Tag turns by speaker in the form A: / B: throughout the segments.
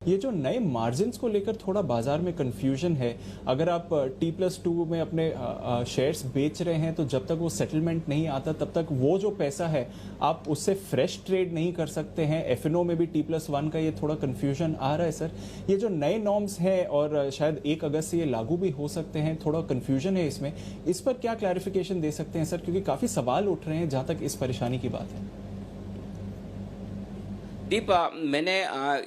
A: ये जो नए मार्जिन्स को लेकर थोड़ा बाजार में कंफ्यूजन है। अगर आप T+2 में अपने शेयर्स बेच रहे हैं तो जब तक वो सेटलमेंट नहीं आता तब तक वो जो पैसा है आप उससे फ्रेश ट्रेड नहीं कर सकते हैं। F&O में भी T+1 का ये थोड़ा कंफ्यूजन आ रहा है सर। ये जो नए नॉर्म्स हैं और शायद 1 अगस्त से ये लागू भी हो सकते हैं, थोड़ा कंफ्यूजन है इसमें। इस पर क्या क्लैरिफिकेशन दे सकते हैं सर, क्योंकि काफ़ी सवाल उठ रहे हैं जहाँ तक इस परेशानी की बात है।
B: दीप, मैंने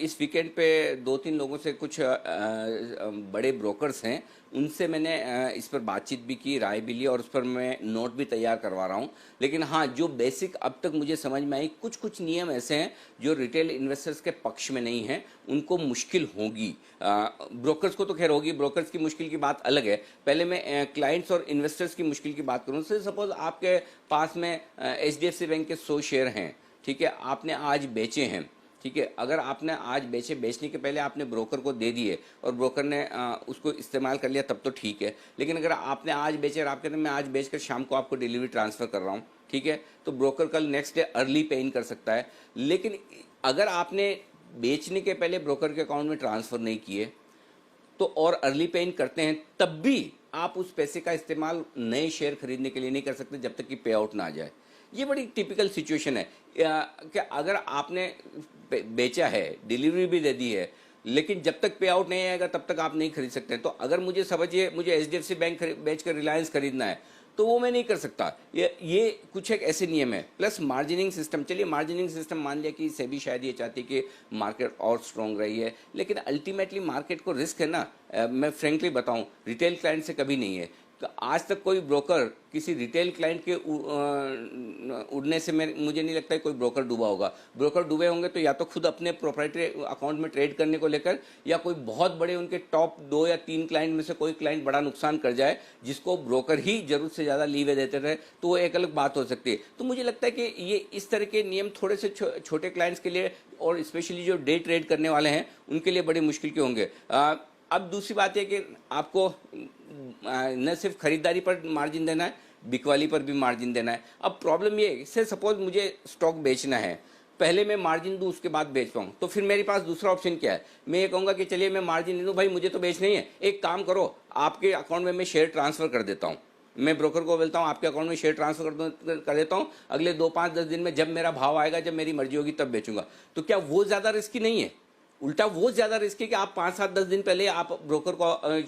B: इस वीकेंड पे 2-3 लोगों से, कुछ बड़े ब्रोकर्स हैं, उनसे मैंने इस पर बातचीत भी की, राय भी ली और उस पर मैं नोट भी तैयार करवा रहा हूँ। लेकिन हाँ, जो बेसिक अब तक मुझे समझ में आई, कुछ कुछ नियम ऐसे हैं जो रिटेल इन्वेस्टर्स के पक्ष में नहीं हैं, उनको मुश्किल होगी। ब्रोकर्स को तो खैर होगी, ब्रोकर्स की मुश्किल की बात अलग है। पहले मैं क्लाइंट्स और इन्वेस्टर्स की मुश्किल की बात करूँ। सपोज आपके पास में HDFC बैंक के 100 शेयर हैं, ठीक है, आपने आज बेचे हैं, ठीक है। अगर आपने आज बेचने के पहले आपने ब्रोकर को दे दिए और ब्रोकर ने उसको इस्तेमाल कर लिया तब तो ठीक है। लेकिन अगर आपने आज बेचे और आप कहते हैं मैं आज बेचकर शाम को आपको डिलीवरी ट्रांसफ़र कर रहा हूँ, ठीक है, तो ब्रोकर कल नेक्स्ट डे अर्ली पे इन कर सकता है। लेकिन अगर आपने बेचने के पहले ब्रोकर के अकाउंट में ट्रांसफ़र नहीं किए तो और अर्ली पे इन करते हैं, तब भी आप उस पैसे का इस्तेमाल नए शेयर खरीदने के लिए नहीं कर सकते जब तक कि पे आउट ना आ जाए। ये बड़ी टिपिकल सिचुएशन है कि अगर आपने बेचा है, डिलीवरी भी दे दी है, लेकिन जब तक पे आउट नहीं आएगा तब तक आप नहीं खरीद सकते। तो अगर मुझे समझिए, मुझे HDFC बैंक बेच कर रिलायंस खरीदना है तो वो मैं नहीं कर सकता। ये कुछ एक ऐसे नियम है। प्लस मार्जिनिंग सिस्टम, चलिए मार्जिनिंग सिस्टम मान लिया कि सेबी शायद ये चाहती कि मार्केट और स्ट्रॉन्ग रही है, लेकिन अल्टीमेटली मार्केट को रिस्क है ना। मैं फ्रेंकली बताऊं, रिटेल क्लाइंट से कभी नहीं है। तो आज तक कोई ब्रोकर किसी रिटेल क्लाइंट के उड़ने से मुझे नहीं लगता है कोई ब्रोकर डूबा होगा। ब्रोकर डूबे होंगे तो या तो खुद अपने प्रोप्राइटरी अकाउंट में ट्रेड करने को लेकर, या कोई बहुत बड़े उनके टॉप 2 या 3 क्लाइंट में से कोई क्लाइंट बड़ा नुकसान कर जाए जिसको ब्रोकर ही जरूरत से ज़्यादा लीवे देते रहे, तो वो एक अलग बात हो सकती है। तो मुझे लगता है कि ये इस तरह के नियम थोड़े से छोटे क्लाइंट्स के लिए और स्पेशली जो डे ट्रेड करने वाले हैं उनके लिए बड़े मुश्किल के होंगे। अब दूसरी बात है कि आपको न सिर्फ खरीदारी पर मार्जिन देना है, बिकवाली पर भी मार्जिन देना है। अब प्रॉब्लम ये है, से सपोज मुझे स्टॉक बेचना है, पहले मैं मार्जिन दूं उसके बाद बेच पाऊँ, तो फिर मेरे पास दूसरा ऑप्शन क्या है? मैं ये कहूँगा कि चलिए मैं मार्जिन नहीं दूँ, भाई मुझे तो बेचना ही है, एक काम करो आपके अकाउंट में मैं शेयर ट्रांसफ़र कर देता हूँ। मैं ब्रोकर को बोलता हूँ आपके अकाउंट में शेयर ट्रांसफर कर देता हूँ, अगले 2-5-10 दिन में जब मेरा भाव आएगा, जब मेरी मर्जी होगी तब बेचूंगा। तो क्या वो ज़्यादा रिस्की नहीं है? उल्टा वो ज़्यादा रिस्क है कि आप 5-7-10 दिन पहले आप ब्रोकर को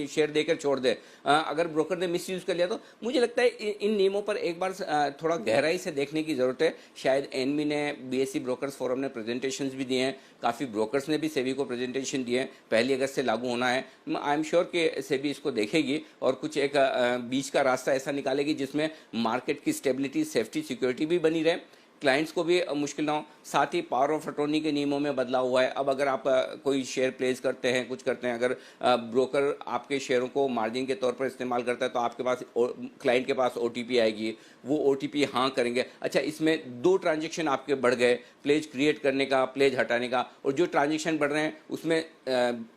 B: शेयर देकर छोड़ दें। अगर ब्रोकर ने मिसयूज़ कर लिया तो मुझे लगता है इन नियमों पर एक बार थोड़ा गहराई से देखने की ज़रूरत है। शायद एनबी ने, BSE ब्रोकर्स फोरम ने प्रेजेंटेशंस भी दिए हैं, काफ़ी ब्रोकर्स ने भी सेबी को प्रेजेंटेशन दिए हैं। 1 अगस्त से लागू होना है। आई एम श्योर कि सेबी इसको देखेगी और कुछ एक बीच का रास्ता ऐसा निकालेगी जिसमें मार्केट की स्टेबिलिटी, सेफ्टी, सिक्योरिटी भी बनी रहे, क्लाइंट्स को भी मुश्किल ना हो। साथ ही पावर ऑफ अटॉर्नी के नियमों में बदलाव हुआ है। अब अगर आप कोई शेयर प्लेस करते हैं, कुछ करते हैं, अगर ब्रोकर आपके शेयरों को मार्जिन के तौर पर इस्तेमाल करता है तो आपके पास, क्लाइंट के पास OTP आएगी, वो OTP हाँ करेंगे। अच्छा, इसमें 2 ट्रांजेक्शन आपके बढ़ गए, प्लेज क्रिएट करने का, प्लेज हटाने का, और जो ट्रांजेक्शन बढ़ रहे हैं उसमें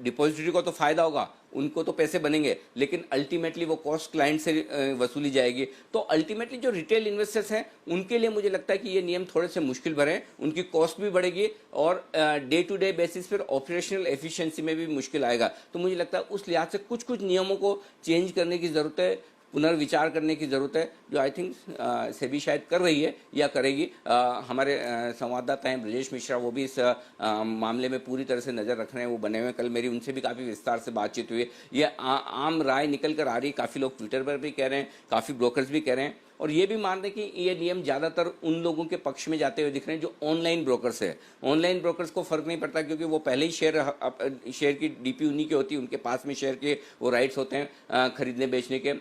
B: डिपॉजिटरी को तो फ़ायदा होगा, उनको तो पैसे बनेंगे, लेकिन अल्टीमेटली वो कॉस्ट क्लाइंट से वसूली जाएगी। तो अल्टीमेटली जो रिटेल इन्वेस्टर्स हैं उनके लिए मुझे लगता है कि ये नियम थोड़े से मुश्किल भरे हैं, उनकी कॉस्ट भी बढ़ेगी और डे टू डे बेसिस पर ऑपरेशनल एफिशिएंसी में भी मुश्किल आएगा। तो मुझे लगता है उस लिहाज से कुछ कुछ नियमों को चेंज करने की ज़रूरत है, पुनर्विचार करने की ज़रूरत है, जो आई थिंक सेबी शायद कर रही है या करेगी। हमारे संवाददाता हैं ब्रजेश मिश्रा, वो भी इस मामले में पूरी तरह से नज़र रख रहे हैं, वो बने हुए। कल मेरी उनसे भी काफ़ी विस्तार से बातचीत हुई। ये आम राय निकल कर आ रही, काफ़ी लोग ट्विटर पर भी कह रहे हैं, काफ़ी ब्रोकर्स भी कह रहे हैं, और ये भी मान रहे हैं कि ये नियम ज़्यादातर उन लोगों के पक्ष में जाते हुए दिख रहे हैं जो ऑनलाइन ब्रोकर्स है। ऑनलाइन ब्रोकर्स को फ़र्क नहीं पड़ता क्योंकि वो पहले ही शेयर की DP उन्हीं की होती है, उनके पास में शेयर के वो राइट्स होते हैं खरीदने बेचने के,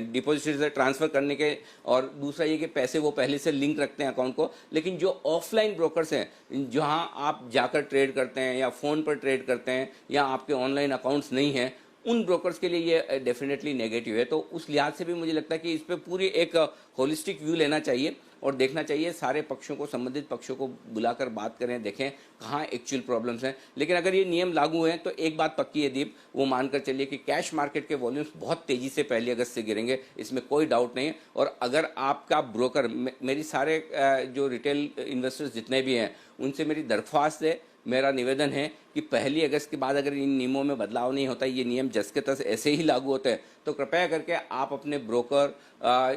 B: डिपॉजिट से ट्रांसफ़र करने के, और दूसरा ये कि पैसे वो पहले से लिंक रखते हैं अकाउंट को। लेकिन जो ऑफलाइन ब्रोकर्स हैं, जहाँ आप जाकर ट्रेड करते हैं या फ़ोन पर ट्रेड करते हैं या आपके ऑनलाइन अकाउंट्स नहीं हैं, उन ब्रोकर्स के लिए ये डेफिनेटली नेगेटिव है। तो उस लिहाज से भी मुझे लगता है कि इस पर पूरी एक होलिस्टिक व्यू लेना चाहिए और देखना चाहिए, सारे पक्षों को, संबंधित पक्षों को बुलाकर बात करें, देखें कहाँ एक्चुअल प्रॉब्लम्स हैं। लेकिन अगर ये नियम लागू हैं तो एक बात पक्की है दीप, वो मानकर चलिए कि कैश मार्केट के वॉल्यूम्स बहुत तेज़ी से 1 अगस्त से गिरेंगे, इसमें कोई डाउट नहीं है। और अगर आपका ब्रोकर, मेरी सारे जो रिटेल इन्वेस्टर्स जितने भी हैं उनसे मेरी दरख्वास्त है मेरा निवेदन है कि 1 अगस्त के बाद अगर इन नियमों में बदलाव नहीं होता, ये नियम जस के तस ऐसे ही लागू होते हैं, तो कृपया करके आप अपने ब्रोकर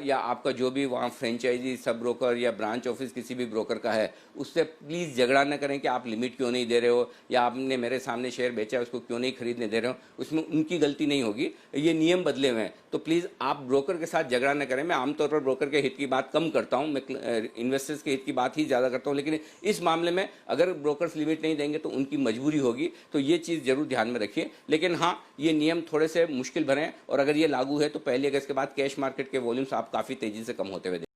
B: या आपका जो भी वहाँ फ्रेंचाइजी सब ब्रोकर या ब्रांच ऑफिस किसी भी ब्रोकर का है, उससे प्लीज़ झगड़ा न करें कि आप लिमिट क्यों नहीं दे रहे हो या आपने मेरे सामने शेयर बेचा है उसको क्यों नहीं खरीदने दे रहे हो। उसमें उनकी गलती नहीं होगी, ये नियम बदले हुए हैं, तो प्लीज़ आप ब्रोकर के साथ झगड़ा न करें। मैं आमतौर पर ब्रोकर के हित की बात कम करता हूँ, मैं इन्वेस्टर्स के हित की बात ही ज़्यादा करता हूँ, लेकिन इस मामले में अगर ब्रोकर्स लिमिट नहीं देंगे तो उनकी मजबूरी होगी, तो ये चीज़ जरूर ध्यान में रखिए। लेकिन हाँ, ये नियम थोड़े से मुश्किल भरे हैं और अगर ये लागू है तो 1 अगस्त के बाद कैश मार्केट के वॉल्यूम्स आप काफ़ी तेज़ी से कम होते हुए